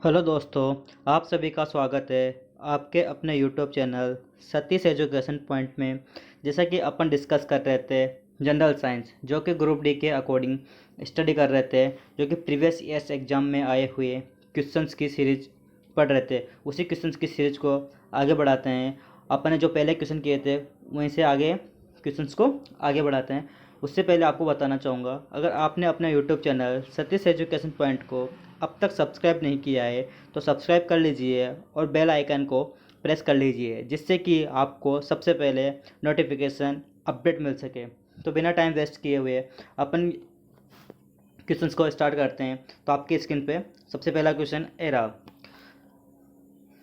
Hello दोस्तों, आप सभी का स्वागत है आपके अपने YouTube channel Satish education point में। जैसा कि अपन डिस्कस कर रहे थे जनरल साइंस, जो कि ग्रुप डी के अकॉर्डिंग स्टडी कर रहे थे, जो कि प्रीवियस ईयर्स एग्जाम में आए हुए क्वेश्चंस की सीरीज पढ़ रहे थे। उसी क्वेश्चंस की सीरीज को आगे बढ़ाते हैं। अपन ने जो पहले क्वेश्चन किए थे वहीं से आगे क्वेश्चंस को आगे बढ़ाते हैं। उससे पहले आपको बताना चाहूँगा, अगर आपने अपना YouTube channel Satish education point को अब तक सब्सक्राइब नहीं किया है तो सब्सक्राइब कर लीजिए और बेल आइकन को प्रेस कर लीजिए, जिससे कि आपको सबसे पहले नोटिफिकेशन अपडेट मिल सके। तो बिना टाइम वेस्ट किए हुए अपन क्वेश्चंस को स्टार्ट करते हैं। तो आपकी स्क्रीन पे सबसे पहला क्वेश्चन ए रहा।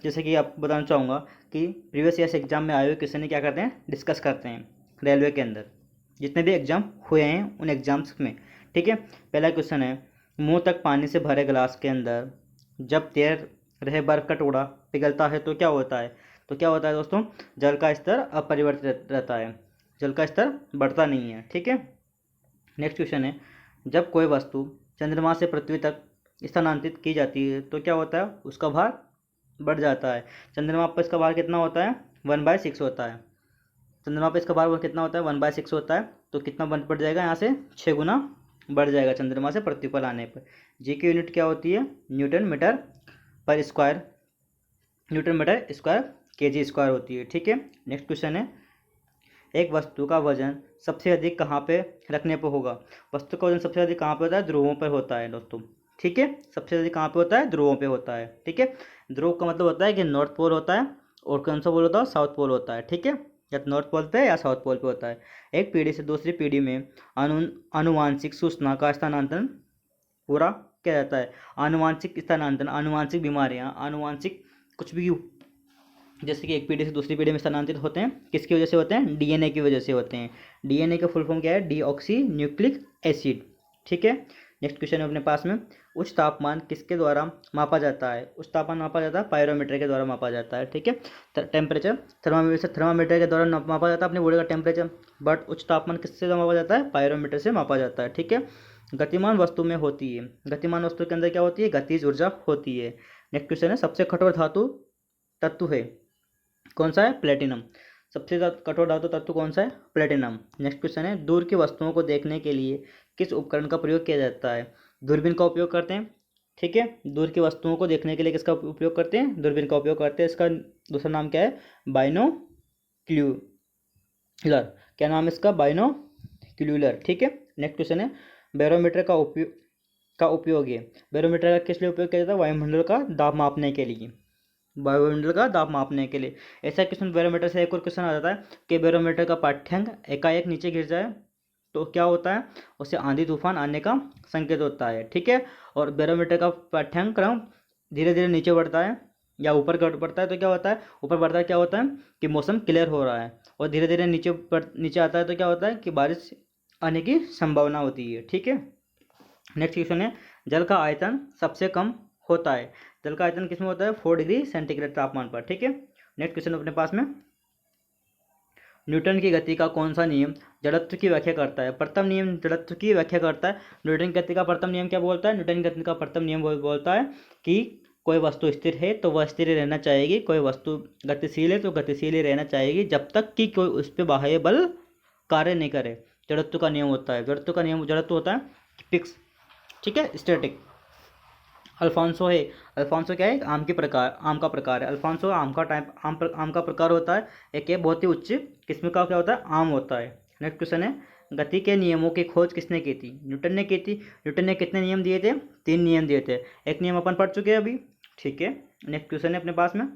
जैसे कि आपको बताना चाहूँगा कि प्रीवियस ईयर्स एग्जाम में आए हुए क्वेश्चन क्या करते हैं, डिस्कस करते हैं रेलवे के अंदर जितने भी एग्जाम हुए हैं उन एग्जाम्स में। ठीक है, पहला क्वेश्चन है, मुंह तक पानी से भरे गिलास के अंदर जब तैर रहे बर्फ का टुकड़ा पिघलता है तो क्या होता है? तो क्या होता है दोस्तों, जल का स्तर अपरिवर्तित रहता है, जल का स्तर बढ़ता नहीं है। ठीक है, नेक्स्ट क्वेश्चन है, जब कोई वस्तु चंद्रमा से पृथ्वी तक स्थानांतरित की जाती है तो क्या होता है, उसका भार बढ़ जाता है। चंद्रमा पर इसका भार कितना होता है, 1/6 होता है। चंद्रमा पर इसका भार कितना होता है, 1/6 होता है। तो कितना बढ़ जाएगा, यहाँ से 6 गुना बढ़ जाएगा चंद्रमा से पृथ्वी पर आने पर। जी की यूनिट क्या होती है, न्यूटन मीटर पर स्क्वायर, newton metre square KG square होती है। ठीक है, नेक्स्ट क्वेश्चन है, एक वस्तु का वजन सबसे अधिक कहाँ पे रखने पर होगा? वस्तु का वजन सबसे अधिक कहाँ पे होता है, ध्रुवों पर होता है दोस्तों। ठीक है, सबसे अधिक कहाँ पे होता है, ध्रुवों पे होता है। ठीक है, ध्रुव का मतलब होता है कि नॉर्थ पोल होता है, और कौन सा पोल होता है, साउथ पोल होता है। ठीक है, या तो नॉर्थ पोल पे या साउथ पोल पे होता है। एक पीढ़ी से दूसरी पीढ़ी में अनुवांशिक सूचना का स्थानांतरण पूरा किया जाता है। आनुवांशिक स्थानांतरण, आनुवांशिक बीमारियां, आनुवांशिक कुछ भी, जैसे कि एक पीढ़ी से दूसरी पीढ़ी में स्थानांतरित होते हैं, किसकी वजह से होते हैं, डीएनए की वजह से होते हैं। डीएनए का फुल फॉर्म क्या है, डीऑक्सी न्यूक्लिक एसिड। ठीक है, नेक्स्ट क्वेश्चन है अपने पास में, उच्च तापमान किसके द्वारा मापा जाता है? उच्च तापमान मापा जाता है पायरोमीटर के द्वारा मापा जाता है। ठीक है, टेम्परेचर थर्मामीटर के द्वारा मापा जाता है अपने बॉडी का टेम्परेचर, बट उच्च तापमान किससे मापा जाता है, पायरोमीटर से मापा जाता है। ठीक है, गतिमान वस्तु में होती है, गतिमान वस्तु के अंदर क्या होती है, गतिज ऊर्जा होती है। नेक्स्ट क्वेश्चन है, सबसे कठोर धातु तत्व है, कौन सा है, प्लेटिनम। सबसे ज़्यादा कठोर धातु तत्व कौन सा है, प्लेटिनम। नेक्स्ट क्वेश्चन है, दूर की वस्तुओं को देखने के लिए किस उपकरण का प्रयोग किया जाता है? दूरबीन का उपयोग करते हैं। ठीक है, दूर की वस्तुओं को देखने के लिए किसका उपयोग करते हैं, दूरबीन का उपयोग करते हैं। इसका दूसरा नाम क्या है, बाइनोक्यूलर। क्या नाम है इसका, बाइनोक्यूलर। ठीक है, नेक्स्ट क्वेश्चन है, बैरोमीटर का उपयोग है, बैरोमीटर का किस लिए उपयोग किया जाता है, वायुमंडल का दाब मापने के लिए, वायुमंडल का दाब मापने के लिए। ऐसा क्वेश्चन बैरोमीटर से एक और क्वेश्चन आ जाता है कि बैरोमीटर का पाठ्यांक एकाएक नीचे गिर जाए तो क्या होता है, उससे आंधी तूफान आने का संकेत होता है। ठीक है, और बैरोमीटर का पाठ्यांक क्रम धीरे धीरे नीचे बढ़ता है या ऊपर बढ़ता है तो क्या होता है, ऊपर बढ़ता है क्या होता है कि मौसम क्लियर हो रहा है, और धीरे धीरे नीचे आता है तो क्या होता है कि बारिश आने की संभावना होती है। ठीक है, नेक्स्ट क्वेश्चन है, जल का आयतन सबसे कम होता है, जल का आयतन किसमें होता है, 4 डिग्री सेंटीग्रेड तापमान पर। ठीक है, नेक्स्ट क्वेश्चन अपने पास में, न्यूटन की गति का कौन सा नियम जड़त्व की व्याख्या करता है? प्रथम नियम जड़त्व की व्याख्या करता है। न्यूटन की गति का प्रथम नियम क्या बोलता है, न्यूटन की गति का प्रथम नियम बोलता है कि कोई वस्तु स्थिर है तो वह स्थिर ही रहना चाहेगी, कोई वस्तु गतिशील है तो गतिशील ही रहना चाहेगी, जब तक कि कोई उस पर बाह्य बल कार्य नहीं करे। जड़त्व का नियम होता है, जड़त्व का नियम, जड़त्व होता है फिक्स। ठीक है, स्टैटिक। अल्फांसो है, अल्फांसो क्या है, आम के प्रकार, आम का प्रकार है। अल्फांसो आम का टाइप, आम का प्रकार होता है। एक ये बहुत ही उच्च किस्म का क्या होता है, आम होता है। नेक्स्ट क्वेश्चन है, गति के नियमों की खोज किसने की थी? न्यूटन ने की थी। न्यूटन ने कितने नियम दिए थे, 3 नियम दिए थे। एक नियम अपन पढ़ चुके हैं अभी। ठीक है, नेक्स्ट क्वेश्चन है अपने पास में,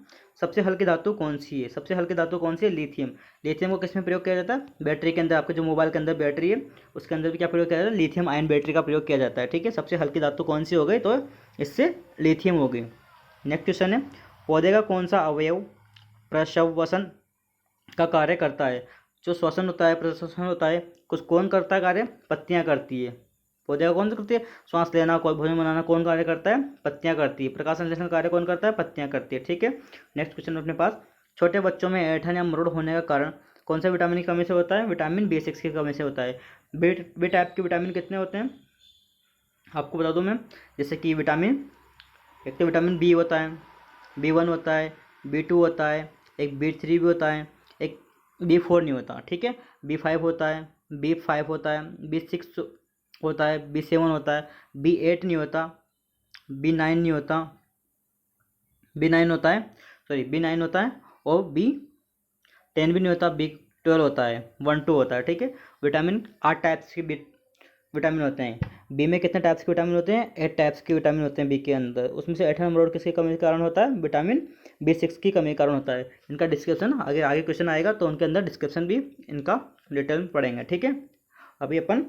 सबसे हल्की धातु कौन सी है? सबसे हल्की धातु कौन सी है, लिथियम। लिथियम को किस में प्रयोग किया जाता है, बैटरी के अंदर। आपके जो मोबाइल के अंदर बैटरी है उसके अंदर भी क्या प्रयोग किया जाता है, लिथियम आयन बैटरी का प्रयोग किया जाता है। ठीक है, सबसे हल्की धातु कौन सी हो गई, तो इससे लिथियम हो गई। नेक्स्ट क्वेश्चन है, पौधे का कौन सा अवयव प्रश्वसन का कार्य करता है? जो श्वसन होता है, प्रश्वसन होता है, कुछ कौन करता है कार्य, पत्तियां करती है। पौधे का कौन सा करती है, श्वास लेना, कोई भोजन बनाना कौन कार्य करता है, पत्तियां करती है। प्रकाश संश्लेषण कार्य कौन करता है, पत्तियां करती है। ठीक है, नेक्स्ट क्वेश्चन अपने पास, छोटे बच्चों में ऐंठन या मरोड़ होने का कारण कौन सा विटामिन की कमी से होता है? विटामिन B6 की कमी से होता है। बी टाइप के विटामिन कितने होते हैं आपको बता दूं मैं, जैसे कि विटामिन एक तो विटामिन बी होता है, B1 होता है, B2 होता है, एक B3 भी होता है, एक B4 नहीं होता, ठीक है। B5 होता है, B5 होता है, B6 होता है, B7 होता है, B8 नहीं होता, B9 नहीं होता, B9 होता है, सॉरी B9 होता है, और B10 भी नहीं होता, B12 होता है, 1-2 होता है, ठीक है। विटामिन 8 टाइप्स के विटामिन होते हैं। बी में कितने टाइप्स के विटामिन होते हैं? 8 टाइप्स के विटामिन होते हैं बी के अंदर। उसमें से 8 नंबर किसकी कमी के कारण होता है? विटामिन B6 की कमी के कारण होता है। इनका डिस्क्रिप्शन आगे आगे क्वेश्चन आएगा तो उनके अंदर डिस्क्रिप्शन भी इनका डिटेल में पढ़ेंगे, ठीक है। अभी अपन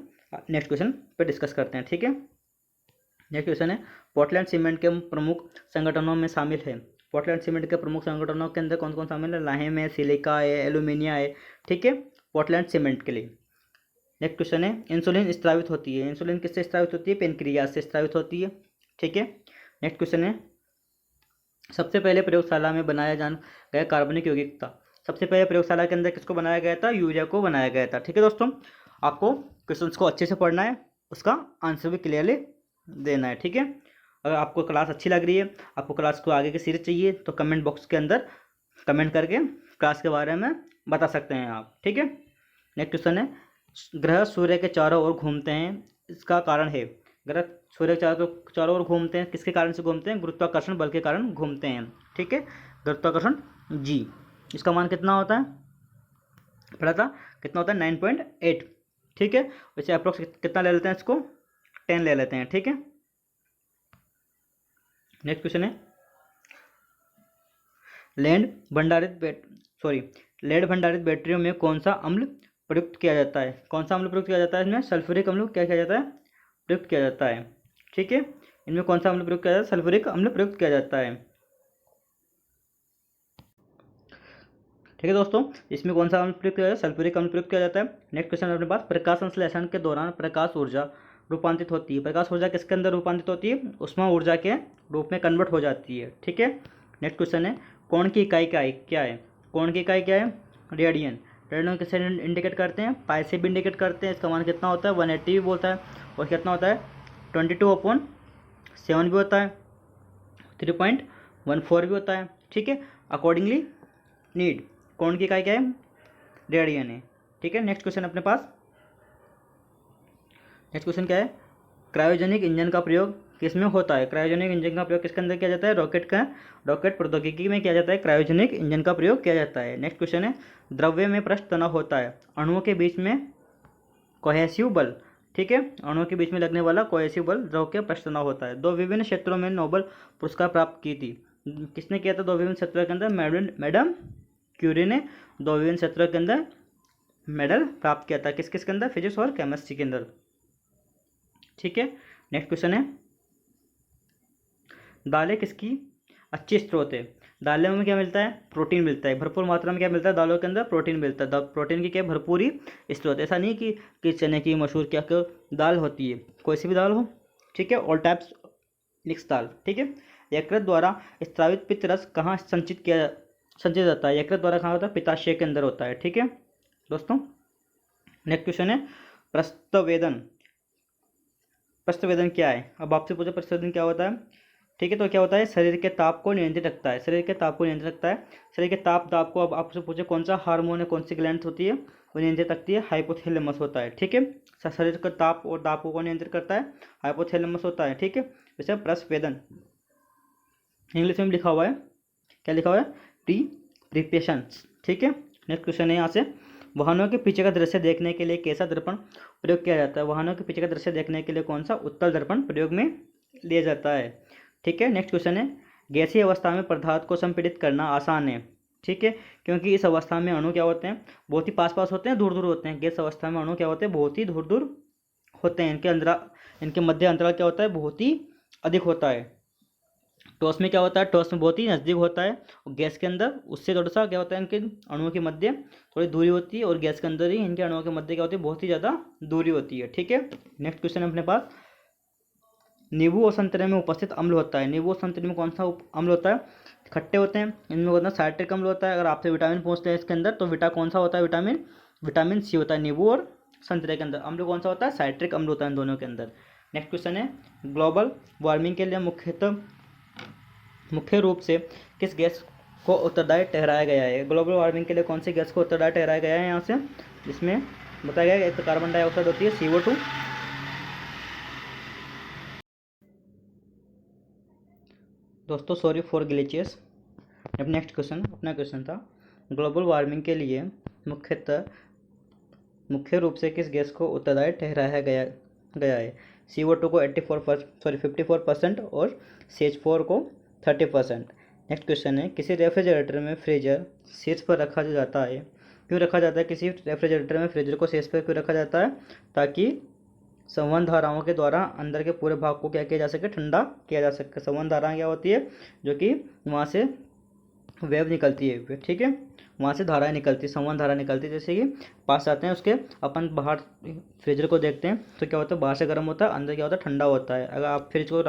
नेक्स्ट क्वेश्चन पे डिस्कस करते हैं, ठीक है। नेक्स्ट क्वेश्चन है, पोर्टलैंड सीमेंट के प्रमुख संगठनों में शामिल है। पोर्टलैंड सीमेंट के प्रमुख संगठनों के अंदर कौन कौन शामिल है? लाइम है, सिलिका है, एल्यूमिनिया है, ठीक है, पोर्टलैंड सीमेंट के लिए। नेक्स्ट क्वेश्चन है, इंसुलिन स्रावित होती है। इंसुलिन किससे स्रावित होती है? पेनक्रियाज से स्रावित होती है, ठीक है। नेक्स्ट क्वेश्चन है, सबसे पहले प्रयोगशाला में बनाया जाने गया कार्बनिक यौगिक था। सबसे पहले प्रयोगशाला के अंदर किसको बनाया गया था? यूरिया को बनाया गया था, ठीक है दोस्तों। आपको क्वेश्चन को अच्छे से पढ़ना है, उसका आंसर भी क्लियरली देना है, ठीक है। अगर आपको क्लास अच्छी लग रही है, आपको क्लास को आगे की सीरीज चाहिए, तो कमेंट बॉक्स के अंदर कमेंट करके क्लास के बारे में बता सकते हैं आप, ठीक है। नेक्स्ट क्वेश्चन है, ग्रह सूर्य के चारों ओर घूमते हैं, इसका कारण है। ग्रह सूर्य के चारों ओर घूमते हैं, किसके कारण से घूमते हैं? गुरुत्वाकर्षण बल के कारण घूमते हैं, ठीक है। गुरुत्वाकर्षण जी, इसका मान कितना होता है? पढ़ा था, कितना होता है? 9.8, ठीक है। वैसे अप्रोक्स कितना ले लेते हैं इसको? 10 ले लेते हैं, ठीक है। नेक्स्ट क्वेश्चन है, लेड भंडारित बैटरियों में कौन सा अम्ल प्रयुक्त किया जाता है? कौन सा अम्ल प्रयुक्त किया जाता है? इसमें सल्फ्यूरिक अम्ल क्या किया जाता है? प्रयुक्त किया जाता है, ठीक है। इनमें कौन सा अम्ल प्रयुक्त किया जाता है? सल्फ्यूरिक अम्ल प्रयुक्त किया जाता है, ठीक है दोस्तों। इसमें कौन सा अम्ल प्रयुक्त किया जाता है? सल्फ्यूरिक अम्ल प्रयुक्त किया जाता है। नेक्स्ट क्वेश्चन अपने पास, प्रकाश संश्लेषण के दौरान प्रकाश ऊर्जा रूपांतरित होती है। प्रकाश ऊर्जा किसके अंदर रूपांतरित होती है? ऊष्मा ऊर्जा के रूप में कन्वर्ट हो जाती है, ठीक है। नेक्स्ट क्वेश्चन है, कोण की इकाई क्या है? कोण की इकाई क्या है? रेडियन। रेडियन किससे इंडिकेट करते हैं? पाई से भी इंडिकेट करते हैं। इसका मान कितना होता है? 180 भी बोलता है, और कितना होता है? 22/7 भी होता है, 3.14 भी होता है, ठीक है। अकॉर्डिंगली नीड, कोण की इकाई क्या है? रेडियन है, ठीक है। नेक्स्ट क्वेश्चन अपने पास, नेक्स्ट क्वेश्चन क्या है, क्रायोजेनिक इंजन का प्रयोग किसमें होता है? क्रायोजेनिक इंजन का प्रयोग किसके अंदर किया जाता है? रॉकेट प्रौद्योगिकी में किया जाता है, क्रायोजेनिक इंजन का प्रयोग किया जाता है। नेक्स्ट क्वेश्चन है, द्रव्य में पृष्ठ तनाव होता है, अणुओं के बीच में कोहेसिव बल, ठीक है, अणुओं के बीच में लगने वाला कोहेसिव बल द्रव के पृष्ठ तनाव होता है। दो विभिन्न क्षेत्रों में नोबेल पुरस्कार प्राप्त की थी, किसने किया था? दो विभिन्न क्षेत्रों के अंदर मैडम क्यूरी ने दो विभिन्न क्षेत्रों के अंदर मेडल प्राप्त किया था। किस किस के अंदर? फिजिक्स और केमिस्ट्री के अंदर, ठीक है। नेक्स्ट क्वेश्चन है, दालें किसकी अच्छी स्रोत है? दालों में क्या मिलता है? प्रोटीन मिलता है, भरपूर मात्रा में क्या मिलता है? दालों के अंदर प्रोटीन मिलता है। प्रोटीन की क्या भरपूर ही स्रोत, ऐसा नहीं कि चने की मशहूर क्या दाल होती है, कोई सी भी दाल हो, ठीक है, ऑल टाइप्स मिक्स दाल, ठीक है। यकृत द्वारा स्रावित पित्त रस कहाँ संचित जाता है? यकृत द्वारा कहाँ होता है? पित्ताशय के अंदर होता है, ठीक है दोस्तों। नेक्स्ट क्वेश्चन है, प्रस्तवेदन। प्रस्तवेदन क्या है? अब आपसे पूछा प्रस्तवेदन क्या होता है, ठीक है। तो क्या होता है? शरीर के ताप को नियंत्रित रखता है, शरीर के ताप को नियंत्रित रखता है। शरीर के ताप को, अब आपसे पूछे कौन सा हार्मोन है, कौन सी ग्लैंड होती है वो नियंत्रित रखती है? हाइपोथैलेमस होता है, ठीक है। शरीर का ताप और दाब को नियंत्रित करता है? हाइपोथैलेमस होता है, ठीक है। जैसे प्रस्वेदन इंग्लिश में लिखा हुआ है, क्या लिखा हुआ है? प्रीपेशंस, ठीक है। नेक्स्ट क्वेश्चन है यहाँ से, वाहनों के पीछे का दृश्य देखने के लिए कैसा दर्पण प्रयोग किया जाता है? वाहनों के पीछे का दृश्य देखने के लिए कौन सा उत्तल दर्पण प्रयोग में लिया जाता है, ठीक है। नेक्स्ट क्वेश्चन है, गैसीय अवस्था में पदार्थ को संपीड़ित करना आसान है, ठीक है, क्योंकि इस अवस्था में अणु क्या होते हैं? बहुत ही पास पास होते हैं, दूर दूर होते हैं। गैस अवस्था में अणु क्या होते हैं? बहुत ही दूर दूर होते हैं। इनके मध्य अंतराल क्या होता है? बहुत ही अधिक होता है। टॉस में क्या होता है? टॉस में बहुत ही नज़दीक होता है, और गैस के अंदर उससे थोड़ा सा क्या होता है? इनके अणुओं के मध्य थोड़ी दूरी होती है, और गैस के अंदर ही इनके अणुओं के मध्य क्या होती है? बहुत ही ज़्यादा दूरी होती है, ठीक है। नेक्स्ट क्वेश्चन है अपने पास, नींबू और संतरे में उपस्थित अम्ल होता है। नींबू और संतरे में कौन सा अम्ल होता है? खट्टे होते हैं, इनमें होता है साइट्रिक अम्ल होता है। अगर आपसे विटामिन पूछते हैं इसके अंदर, तो कौन सा होता है? विटामिन सी होता है नींबू और संतरे के अंदर। अम्ल कौन सा होता है? साइट्रिक अम्ल होता है इन दोनों के अंदर। नेक्स्ट क्वेश्चन है, ग्लोबल वार्मिंग के लिए मुख्यतः मुख्य रूप से किस गैस को उत्तरदायी ठहराया गया है? ग्लोबल वार्मिंग के लिए कौन सी गैस को उत्तरदायी ठहराया गया है यहाँ से? जिसमें बताया गया है एक तो कार्बन डाइऑक्साइड होती है CO2। दोस्तों सॉरी फॉर ग्लिचेस। अब नेक्स्ट क्वेश्चन, अपना क्वेश्चन था ग्लोबल वार्मिंग के लिए मुख्य रूप से किस गैस को उत्तरदायी ठहराया गया है? CO2 को 54% और CH4 को 30%। नेक्स्ट क्वेश्चन है किसी रेफ्रिजरेटर में फ्रीजर शीर्ष पर रखा जाता है, क्यों रखा जाता है? किसी रेफ्रिजरेटर में फ्रीजर को शीर्ष पर क्यों रखा जाता है? ताकि संवहन धाराओं के द्वारा अंदर के पूरे भाग को क्या किया जा सके? ठंडा किया जा सके। संवहन धाराएं क्या होती है? जो कि वहाँ से वेव निकलती है, ठीक है, वहाँ से धाराएं निकलती, संवहन धारा निकलती है। जैसे कि पास आते हैं उसके, अपन बाहर फ्रिज को देखते हैं तो क्या होता है? बाहर से गर्म होता है, अंदर क्या होता है? ठंडा होता है। अगर आप फ्रिज को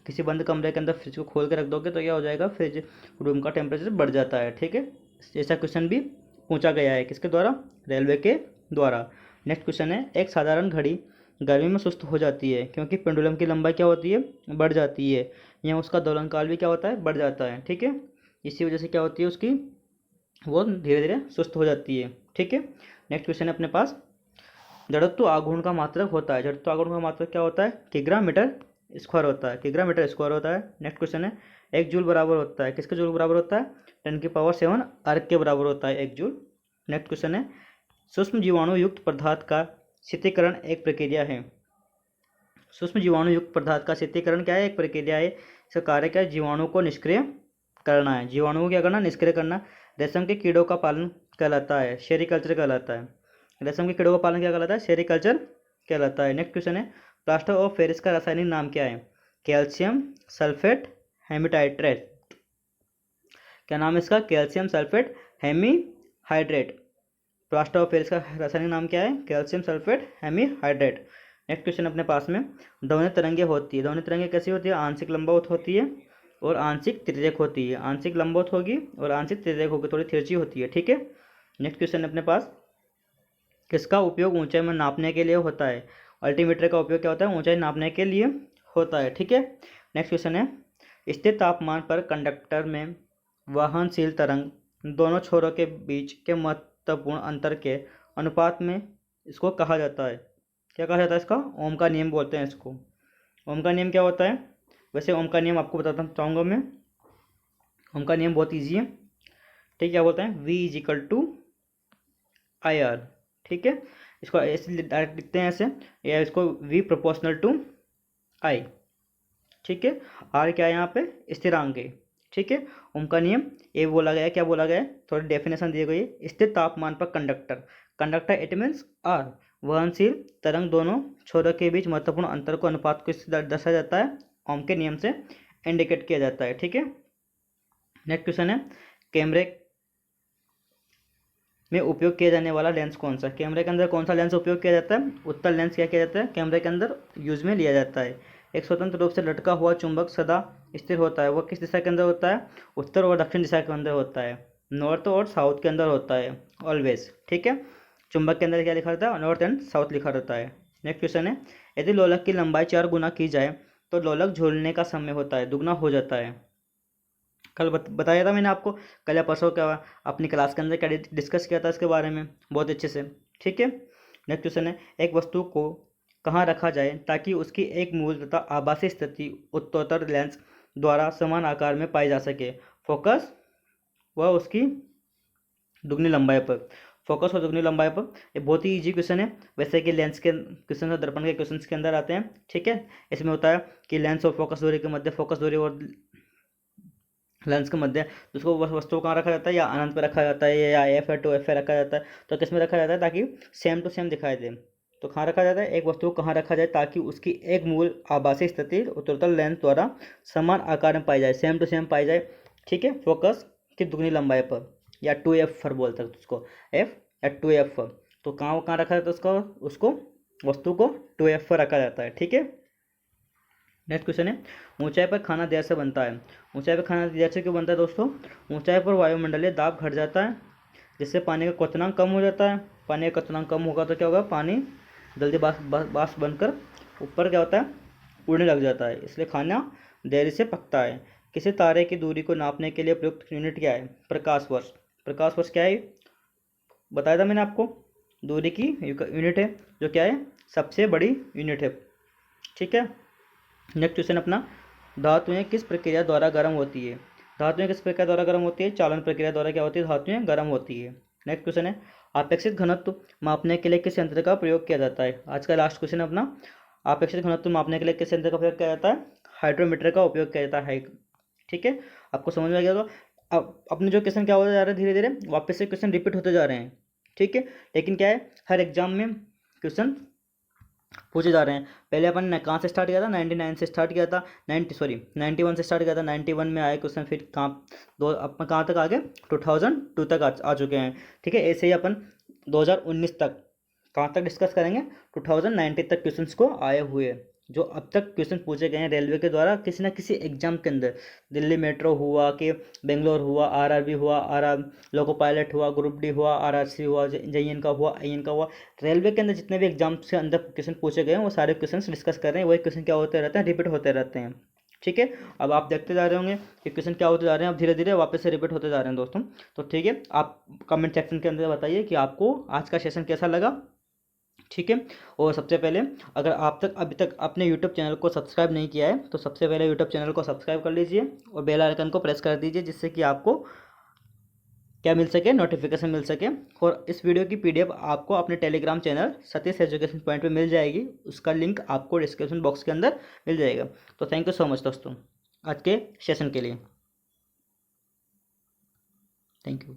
किसी बंद कमरे के अंदर फ्रिज को खोल के रख दोगे तो क्या हो जाएगा? फ्रिज रूम का टेम्परेचर बढ़ जाता है, ठीक है। ऐसा क्वेश्चन भी पूछा गया है, किसके द्वारा? रेलवे के द्वारा। नेक्स्ट क्वेश्चन है एक साधारण घड़ी गर्मी में सुस्त हो जाती है क्योंकि पेंडुलम की लंबाई क्या होती है? बढ़ जाती है, या उसका दोलन काल भी क्या होता है? बढ़ जाता है, ठीक है। इसी वजह से क्या होती है उसकी, वो धीरे धीरे सुस्त हो जाती है, ठीक है। नेक्स्ट क्वेश्चन है अपने पास जड़त्व आघूर्ण का मात्रक होता है। जड़त्व आघूर्ण का मात्रक क्या होता है? किग्रा मीटर स्क्वायर होता है, किग्रा मीटर स्क्वायर होता है। नेक्स्ट क्वेश्चन है एक जूल बराबर होता है, किसके जूल बराबर होता है? 10⁻⁷ अर्ग के बराबर होता है एक जूल। नेक्स्ट क्वेश्चन है सूक्ष्म जीवाणु युक्त पदार्थ का शीतलीकरण एक प्रक्रिया है। सूक्ष्म जीवाणु युक्त पदार्थ का शीतलीकरण क्या है? एक प्रक्रिया है। इसका कार्य क्या है? जीवाणु को निष्क्रिय करना है। जीवाणु को क्या करना? निष्क्रिय करना। रेशम के कीड़ों का पालन कहलाता है सेरीकल्चर कहलाता है। रेशम के कीड़ों का पालन क्या कहलाता है? सेरीकल्चर कहलाता है। नेक्स्ट क्वेश्चन है प्लास्टर ऑफ पेरिस का रासायनिक नाम क्या है? Calcium sulphate hemihydrate. क्या नाम है इसका? Calcium sulphate hemihydrate. Plaster of Paris का रासायनिक नाम क्या है? Calcium sulphate hemihydrate. Next question अपने पास में ध्वनि तरंगे होती है। ध्वनि तरंगे कैसी होती है? आंशिक लंबवत होती है और आंशिक तिर्यक होती है। आंशिक लंबवत होगी और आंशिक तिर्यक होगी, थोड़ी तिरछी होती है, ठीक है। नेक्स्ट क्वेश्चन अपने पास किसका उपयोग ऊंचाई में नापने के लिए होता है? अल्टीमीटर का उपयोग क्या होता है? ऊंचाई नापने के लिए होता है, ठीक है। नेक्स्ट क्वेश्चन है स्थिर तापमान पर कंडक्टर में वहनशील तरंग दोनों छोरों के बीच के महत्वपूर्ण अंतर के अनुपात में इसको कहा जाता है। क्या कहा जाता है इसका? ओम का नियम बोलते हैं इसको। ओम का नियम क्या होता है? वैसे ओम का नियम आपको बताता चाहूँगा मैं। ओम का नियम बहुत ईजी है, ठीक। क्या बोलते हैं? V=IR, ठीक है। इसको ऐसे डायरेक्ट लिखते हैं ऐसे, या इसको V∝I, ठीक है। R क्या है यहाँ पे? स्थिरांक है, ठीक है। ओम का नियम ये बोला गया है, क्या बोला गया है? थोड़ी डेफिनेशन दी गई है। स्थिर तापमान पर कंडक्टर इट मीन्स R वहनशील तरंग दोनों छोरों के बीच महत्वपूर्ण अंतर को अनुपात को दर्शाया जाता है, ओम के नियम से इंडिकेट किया जाता है, ठीक है। नेक्स्ट क्वेश्चन है कैमरे में उपयोग किया जाने वाला लेंस कौन सा? कैमरे के अंदर कौन सा लेंस उपयोग किया जाता है? उत्तल लेंस क्या किया जाता है? कैमरे के अंदर यूज में लिया जाता है। एक स्वतंत्र रूप से लटका हुआ चुंबक सदा स्थिर होता है, वह किस दिशा के अंदर होता है? उत्तर और दक्षिण दिशा के अंदर होता है, नॉर्थ और साउथ के अंदर होता है ऑलवेज, ठीक है। चुंबक के अंदर क्या लिखा रहता है? नॉर्थ एंड साउथ लिखा रहता है। नेक्स्ट क्वेश्चन है यदि लोलक की लंबाई 4 गुना की जाए तो लोलक झूलने का समय होता है दुगना हो जाता है। कल बताया था मैंने आपको, कल या परसों क्या अपनी क्लास के अंदर क्या डिस्कस किया था इसके बारे में बहुत अच्छे से, ठीक है। नेक्स्ट क्वेश्चन है एक वस्तु को कहाँ रखा जाए ताकि उसकी एक मूल तथा आभासी स्थिति उत्तरोत्तर लेंस द्वारा समान आकार में पाई जा सके? फोकस व उसकी दुगनी लंबाई पर। फोकस और दुगनी लंबाई पर। ये बहुत ही इजी क्वेश्चन है, वैसे कि लेंस के क्वेश्चन और दर्पण के क्वेश्चन के अंदर आते हैं, ठीक है। इसमें होता है कि लेंस और फोकस दूरी के मध्य, फोकस दूरी और लेंस के मध्य उसको वस्तु कहाँ रखा जाता है? या अनंत पर रखा जाता है, या F है 2F है रखा जाता है। तो किस में रखा जाता है ताकि सेम टू सेम दिखाई दे? तो कहाँ रखा जाता है? एक वस्तु को कहाँ रखा जाए ताकि उसकी एक मूल आभासी स्थिति उत्तरोत्तर लेंस द्वारा समान आकार में पाई जाए, सेम टू सेम पाई जाए, ठीक है। फोकस की दुगनी लंबाई पर, या 2F पर बोलते हैं उसको, F या 2F पर। तो कहाँ रखा जाता है उसको वस्तु को 2F पर रखा जाता है, ठीक है। नेक्स्ट क्वेश्चन है ऊंचाई पर खाना देर से बनता है। ऊंचाई पर खाना देर से क्यों बनता है दोस्तों? ऊंचाई पर वायुमंडलीय दाब घट जाता है जिससे पानी का क्वथनांक कम हो जाता है। पानी का क्वथनांक कम होगा तो क्या होगा? पानी जल्दी बाष्प बनकर ऊपर क्या होता है? उड़ने लग जाता है, इसलिए खाना देरी से पकता है। किसी तारे की दूरी को नापने के लिए प्रयुक्त यूनिट क्या है? प्रकाश वर्ष। प्रकाश वर्ष क्या है? बताया था मैंने आपको, दूरी की यूनिट है, जो क्या है, सबसे बड़ी यूनिट है। ठीक है। नेक्स्ट क्वेश्चन अपना, धातुएं किस प्रक्रिया द्वारा गर्म होती है? धातुएं किस प्रक्रिया द्वारा गर्म होती है? चालन प्रक्रिया द्वारा क्या होती है? धातुएं गर्म होती है। नेक्स्ट क्वेश्चन है, अपेक्षित घनत्व मापने के लिए किस यंत्र का प्रयोग किया जाता है? आज का लास्ट क्वेश्चन है अपना, अपेक्षित घनत्व मापने के लिए किस यंत्र का प्रयोग किया जाता है? हाइड्रोमीटर का उपयोग किया जाता है। ठीक है, आपको समझ में आ गया होगा। अब अपने जो क्वेश्चन क्या होते जा रहे हैं, धीरे धीरे वापस से क्वेश्चन रिपीट होते जा रहे हैं। ठीक है, लेकिन क्या है, हर एग्जाम में क्वेश्चन पूछे जा रहे हैं। पहले अपन ने कहाँ से स्टार्ट किया था? 99 से स्टार्ट किया था, 91 से स्टार्ट किया था, 91 में आए क्वेश्चन, फिर अपन कहाँ तक आ गए? 2002 तक आ चुके हैं। ठीक है, ऐसे ही अपन 2019 तक कहाँ तक डिस्कस करेंगे? 2019 तक क्वेश्चंस को आए हुए, जो अब तक क्वेश्चन पूछे गए हैं रेलवे के द्वारा किसी ना किसी एग्जाम के अंदर। दिल्ली मेट्रो हुआ, कि बेंगलोर हुआ, आरआरबी हुआ, लोको पायलट हुआ, ग्रुप डी हुआ, आरआरसी हुआ, जेईएन का हुआ, आईएन का हुआ, रेलवे के अंदर जितने भी एग्जाम के अंदर क्वेश्चन पूछे गए हैं वो सारे क्वेश्चन डिस्कस कर रहे हैं। वही क्वेश्चन क्या होते रहते हैं? रिपीट होते रहते हैं। ठीक है, अब आप देखते जा रहे होंगे कि क्वेश्चन क्या होते जा रहे हैं, अब धीरे धीरे वापस से रिपीट होते जा रहे हैं दोस्तों। तो ठीक है, आप कमेंट सेक्शन के अंदर बताइए कि आपको आज का सेशन कैसा लगा। ठीक है, और सबसे पहले, अगर आप अभी तक अपने यूट्यूब चैनल को सब्सक्राइब नहीं किया है तो सबसे पहले यूट्यूब चैनल को सब्सक्राइब कर लीजिए और बेल आइकन को प्रेस कर दीजिए, जिससे कि आपको क्या मिल सके? नोटिफिकेशन मिल सके। और इस वीडियो की पीडीएफ आपको अपने Telegram channel Satish education point पे मिल जाएगी, उसका लिंक आपको डिस्क्रिप्शन बॉक्स के अंदर मिल जाएगा। तो थैंक यू सो मच दोस्तों आज के सेशन के लिए। Thank you.